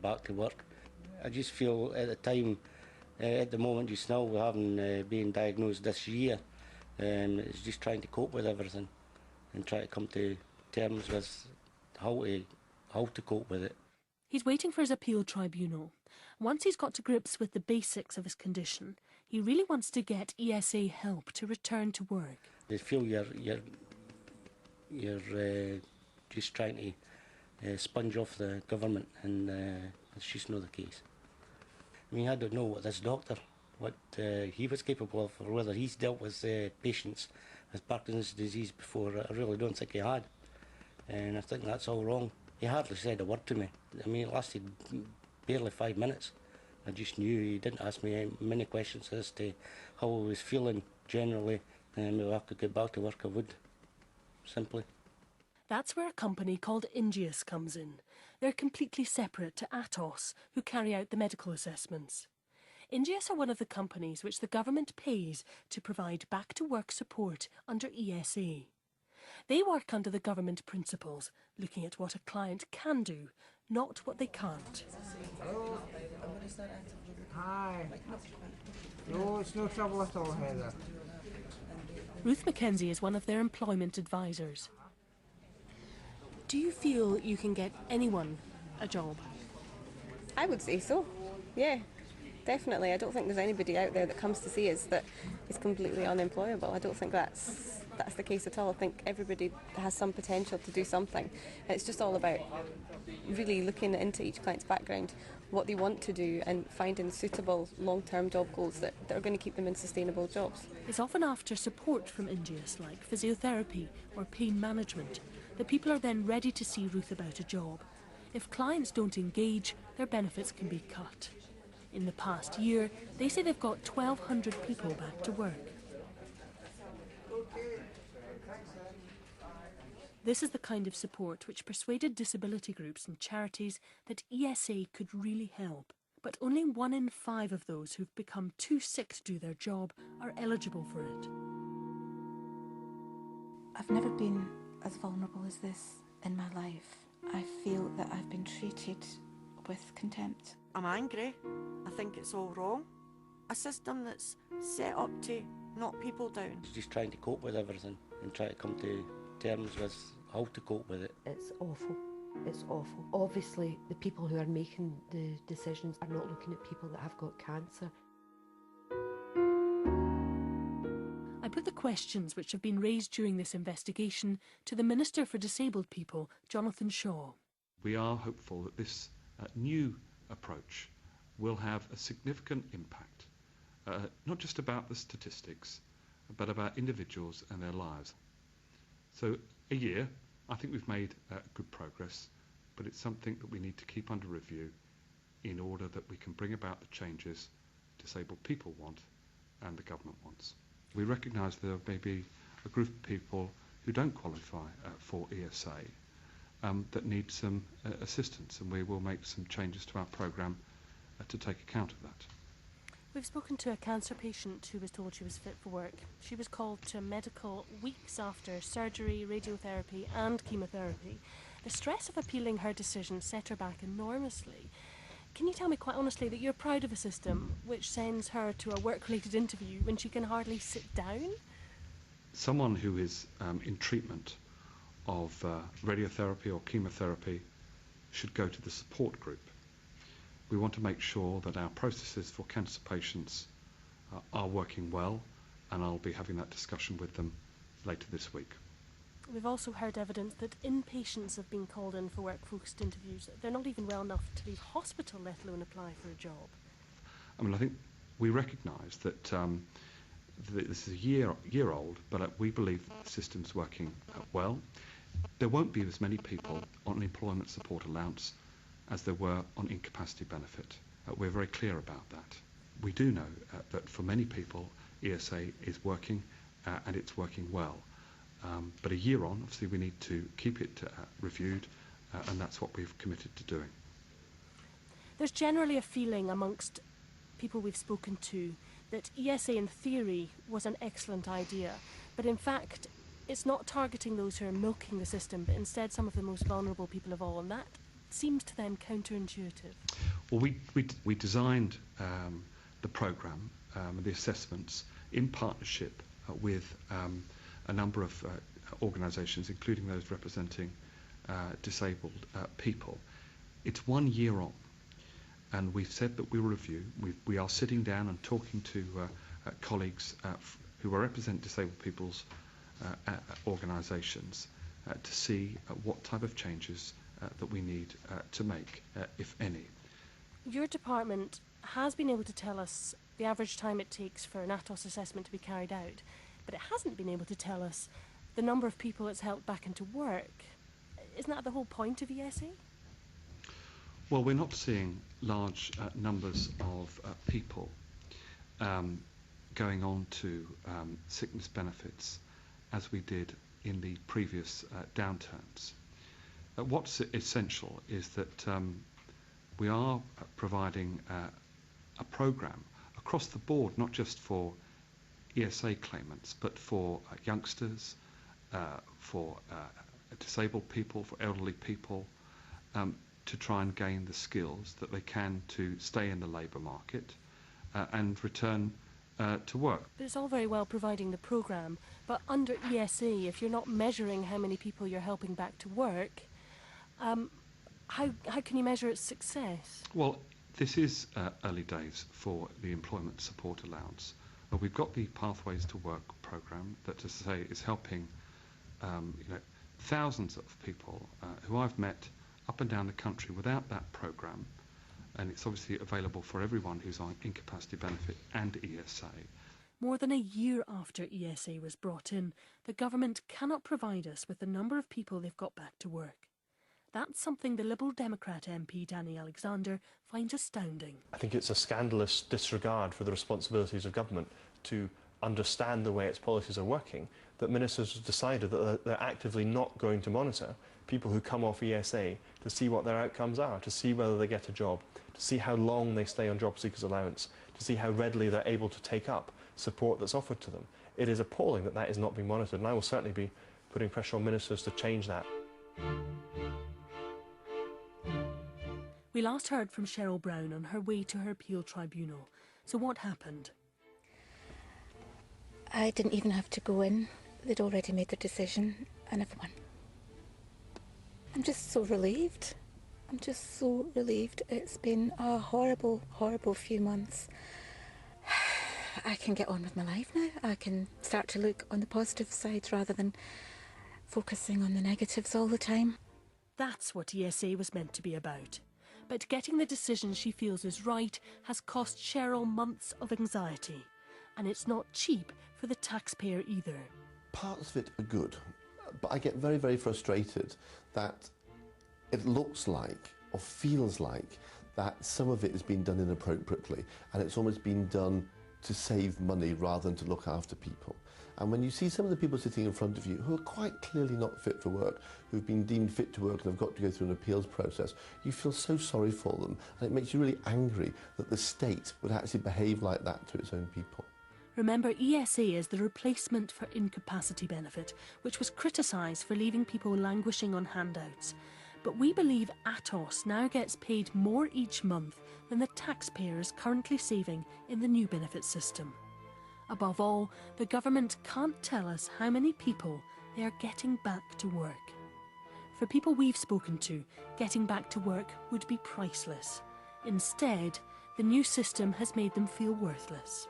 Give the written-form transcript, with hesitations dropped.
Back to work. I just feel at the time, at the moment just now, with having been diagnosed this year, it's just trying to cope with everything and try to come to terms with how to cope with it. He's waiting for his appeal tribunal. Once he's got to grips with the basics of his condition, he really wants to get ESA help to return to work. They feel you're just trying to sponge off the government, and it's just not the case. I mean, I don't know what this doctor, what he was capable of, or whether he's dealt with patients with Parkinson's disease before. I really don't think he had, and I think that's all wrong. He hardly said a word to me. I mean, it lasted barely 5 minutes. I just knew he didn't ask me many questions as to how I was feeling generally, and if I could get back to work, I would, simply. That's where a company called M.P.s comes in. They're completely separate to A4E, who carry out the medical assessments. M.P.s are one of the companies which the government pays to provide back-to-work support under ESA. They work under the government principles, looking at what a client can do, not what they can't. Hello. Hi. No, it's no trouble at all, Heather. Ruth Mackenzie is one of their employment advisors. Do you feel you can get anyone a job? I would say so, yeah, definitely. I don't think there's anybody out there that comes to see us that is completely unemployable. I don't think that's the case at all. I think everybody has some potential to do something. It's just all about really looking into each client's background, what they want to do, and finding suitable long-term job goals that are going to keep them in sustainable jobs. It's often after support from M.P.s, like physiotherapy or pain management, that people are then ready to see Ruth about a job. If clients don't engage, their benefits can be cut. In the past year, they say they've got 1,200 people back to work. This is the kind of support which persuaded disability groups and charities that ESA could really help. But only 1 in 5 of those who've become too sick to do their job are eligible for it. I've never been as vulnerable as this in my life. I feel that I've been treated with contempt. I'm angry. I think it's all wrong. A system that's set up to knock people down. It's just trying to cope with everything and try to come to terms with how to cope with it. It's awful. It's awful. Obviously, the people who are making the decisions are not looking at people that have got cancer. I put the questions which have been raised during this investigation to the Minister for Disabled People, Jonathan Shaw. We are hopeful that this new approach will have a significant impact, not just about the statistics, but about individuals and their lives. So a year, I think we've made good progress, but it's something that we need to keep under review in order that we can bring about the changes disabled people want and the government wants. We recognise there may be a group of people who don't qualify for ESA that need some assistance, and we will make some changes to our programme to take account of that. We've spoken to a cancer patient who was told she was fit for work. She was called to medical weeks after surgery, radiotherapy and chemotherapy. The stress of appealing her decision set her back enormously. Can you tell me quite honestly that you're proud of a system which sends her to a work-related interview when she can hardly sit down? Someone who is in treatment of radiotherapy or chemotherapy should go to the support group. We want to make sure that our processes for cancer patients are working well, and I'll be having that discussion with them later this week. We've also heard evidence that inpatients have been called in for work-focused interviews. They're not even well enough to leave hospital, let alone apply for a job. I mean, I think we recognise that this is a year old, but we believe that the system's working well. There won't be as many people on employment support allowance as there were on incapacity benefit. We're very clear about that. We do know that for many people ESA is working and it's working well. But a year on, obviously we need to keep it reviewed, and that's what we've committed to doing. There's generally a feeling amongst people we've spoken to that ESA in theory was an excellent idea, but in fact it's not targeting those who are milking the system, but instead some of the most vulnerable people of all, and that seems to them counterintuitive. Well, we designed the programme, the assessments, in partnership with a number of organisations, including those representing disabled people. It's 1 year on, and we've said that we'll review. We are sitting down and talking to colleagues who represent disabled people's organisations to see what type of changes that we need to make, if any. Your department has been able to tell us the average time it takes for an ATOS assessment to be carried out, but it hasn't been able to tell us the number of people it's helped back into work. Isn't that the whole point of ESA? Well, we're not seeing large numbers of people going on to sickness benefits as we did in the previous downturns. What's essential is that we are providing a programme across the board, not just for ESA claimants, but for youngsters, for disabled people, for elderly people, to try and gain the skills that they can to stay in the labour market and return to work. But it's all very well providing the programme, but under ESA, if you're not measuring how many people you're helping back to work, how can you measure its success? Well, this is early days for the employment support allowance. We've got the Pathways to Work programme that, as I say, is helping thousands of people who I've met up and down the country without that programme, and it's obviously available for everyone who's on incapacity benefit and ESA. More than a year after ESA was brought in, the government cannot provide us with the number of people they've got back to work. That's something the Liberal Democrat MP Danny Alexander finds astounding. I think it's a scandalous disregard for the responsibilities of government to understand the way its policies are working, that ministers have decided that they're actively not going to monitor people who come off ESA to see what their outcomes are, to see whether they get a job, to see how long they stay on job seekers allowance, to see how readily they're able to take up support that's offered to them. It is appalling that that is not being monitored, and I will certainly be putting pressure on ministers to change that. We last heard from Cheryl Brown on her way to her appeal tribunal. So what happened? I didn't even have to go in. They'd already made their decision, and I've won. I'm just so relieved. I'm just so relieved. It's been a horrible, horrible few months. I can get on with my life now. I can start to look on the positive side rather than focusing on the negatives all the time. That's what ESA was meant to be about. But getting the decision she feels is right has cost Cheryl months of anxiety. And it's not cheap for the taxpayer either. Parts of it are good, but I get very, very frustrated that it looks like, or feels like, that some of it has been done inappropriately, and it's almost been done to save money rather than to look after people. And when you see some of the people sitting in front of you who are quite clearly not fit for work, who've been deemed fit to work and have got to go through an appeals process, you feel so sorry for them, and it makes you really angry that the state would actually behave like that to its own people. Remember, ESA is the replacement for incapacity benefit, which was criticised for leaving people languishing on handouts. But we believe ATOS now gets paid more each month than the taxpayer is currently saving in the new benefit system. Above all, the government can't tell us how many people they are getting back to work. For people we've spoken to, getting back to work would be priceless. Instead, the new system has made them feel worthless.